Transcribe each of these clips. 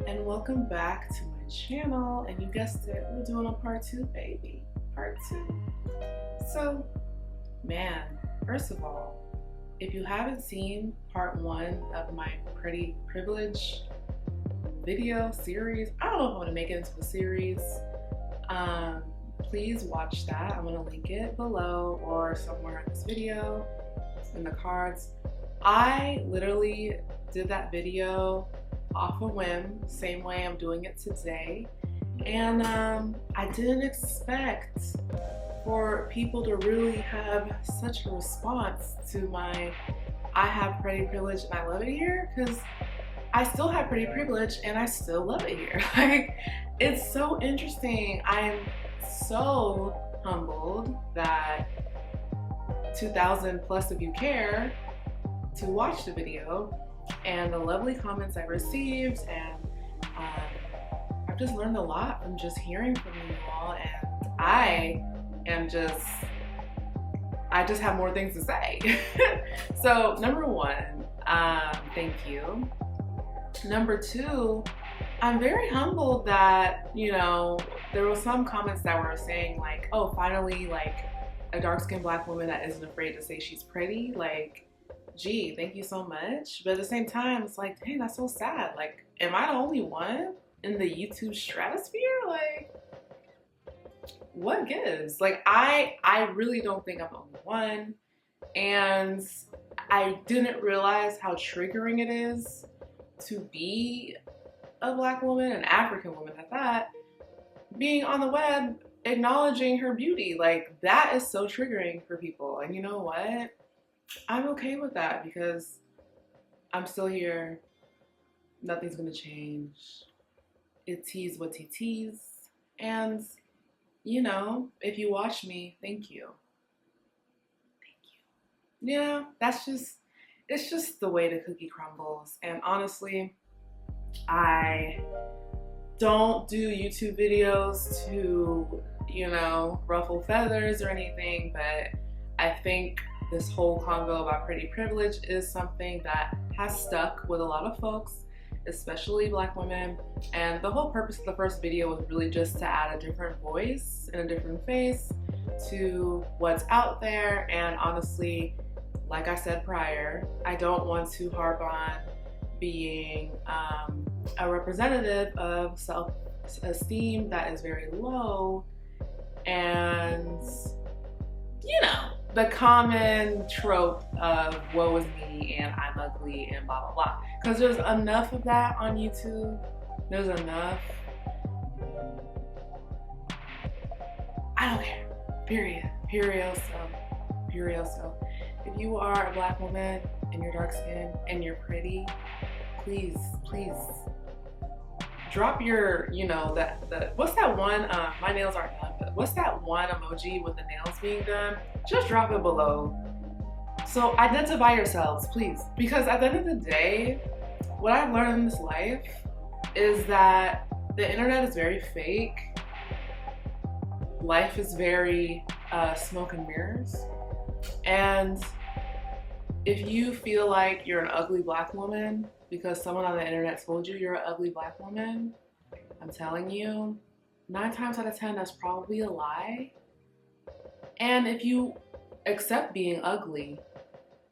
and welcome back to my channel. And you guessed it, we're doing a part 2, baby. Part 2. So, man, first of all, if you haven't seen part 1 of my Pretty Privilege video series, I don't know if I want to make it into a series. Please watch that. I'm gonna link it below or somewhere in this video, in the cards. I literally did that video off a whim, same way I'm doing it today. And I didn't expect for people to really have such a response to my I have pretty privilege and I love it here, because I still have pretty privilege and I still love it here. Like, it's so interesting. I'm so humbled that 2,000 plus of you care to watch the video, and the lovely comments I received, and I've just learned a lot from just hearing from you all, and I just have more things to say. So number one, thank you. Number two, I'm very humbled that, you know, there were some comments that were saying like, oh, finally, like a dark-skinned Black woman that isn't afraid to say she's pretty. Like, gee, thank you so much. But at the same time, it's like, dang, that's so sad. Like, am I the only one in the YouTube stratosphere? Like, what gives? Like, I really don't think I'm the only one. And I didn't realize how triggering it is to be a Black woman, an African woman at that, being on the web, acknowledging her beauty. Like, that is so triggering for people. And you know what? I'm okay with that because I'm still here. Nothing's gonna change. It tees what it tees. And, you know, if you watch me, thank you. Thank you. Yeah, it's just the way the cookie crumbles. And honestly, I don't do YouTube videos to, you know, ruffle feathers or anything, but I think this whole convo about pretty privilege is something that has stuck with a lot of folks, especially Black women. And the whole purpose of the first video was really just to add a different voice and a different face to what's out there. And honestly, like I said prior, I don't want to harp on being a representative of self-esteem that is very low, and, you know, the common trope of woe is me and I'm ugly and blah blah blah, because there's enough of that on YouTube. There's enough. I don't care. Period. Perioso. If you are a Black woman and you're dark skinned and you're pretty, please drop your, you know, what's that one, my nails aren't done, but what's that one emoji with the nails being done? Just drop it below. So identify yourselves, please. Because at the end of the day, what I've learned in this life is that the internet is very fake. Life is very smoke and mirrors. And if you feel like you're an ugly Black woman because someone on the internet told you you're an ugly Black woman, I'm telling you, 9 times out of 10, that's probably a lie. And if you accept being ugly,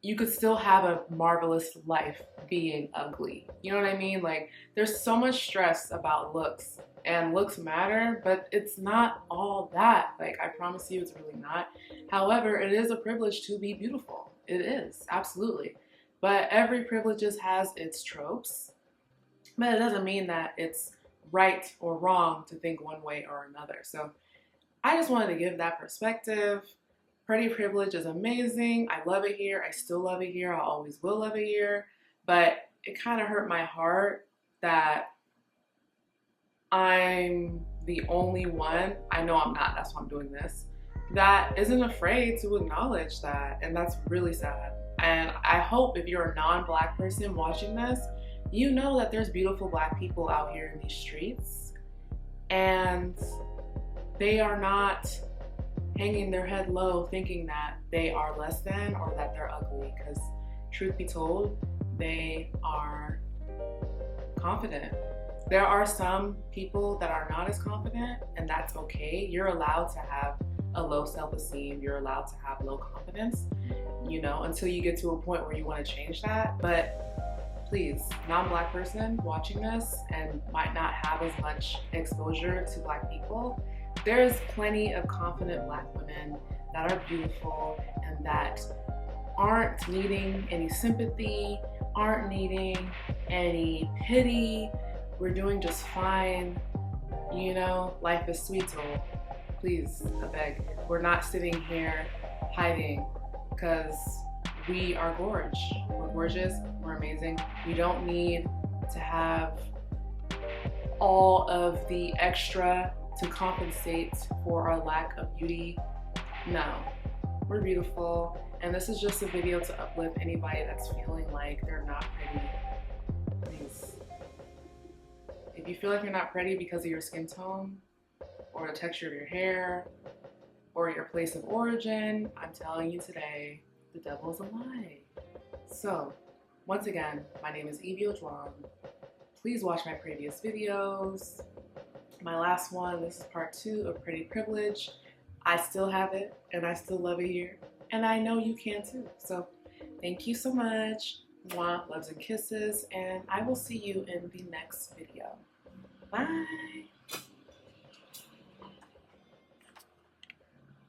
you could still have a marvelous life being ugly. You know what I mean? Like, there's so much stress about looks, and looks matter, but it's not all that. Like, I promise you, it's really not. However, it is a privilege to be beautiful. It is, absolutely. But every privilege has its tropes, but it doesn't mean that it's right or wrong to think one way or another. So I just wanted to give that perspective. Pretty privilege is amazing. I love it here. I still love it here. I always will love it here. But it kind of hurt my heart that I'm the only one, I know I'm not, that's why I'm doing this, that isn't afraid to acknowledge that. And that's really sad. And I hope if you're a non-Black person watching this, you know that there's beautiful Black people out here in these streets, and they are not hanging their head low thinking that they are less than or that they're ugly, because truth be told, they are confident There are some people that are not as confident, and that's okay. You're allowed to have a low self-esteem. You're allowed to have low confidence, you know, until you get to a point where you want to change that. But please, non-Black person watching this and might not have as much exposure to Black people, there's plenty of confident Black women that are beautiful and that aren't needing any sympathy, aren't needing any pity. We're doing just fine. You know, life is sweet, so please, I beg. We're not sitting here hiding because we are gorge. We're gorgeous, we're amazing. We don't need to have all of the extra to compensate for our lack of beauty. No, we're beautiful. And this is just a video to uplift anybody that's feeling like they're not pretty. Please. If you feel like you're not pretty because of your skin tone, or the texture of your hair, or your place of origin, I'm telling you today, the devil is a lie. So, once again, my name is EMOJI. Please watch my previous videos. My last one, this is part 2 of Pretty Privilege. I still have it, and I still love it here, and I know you can too. So, thank you so much. Mwah, loves and kisses, and I will see you in the next video. Bye.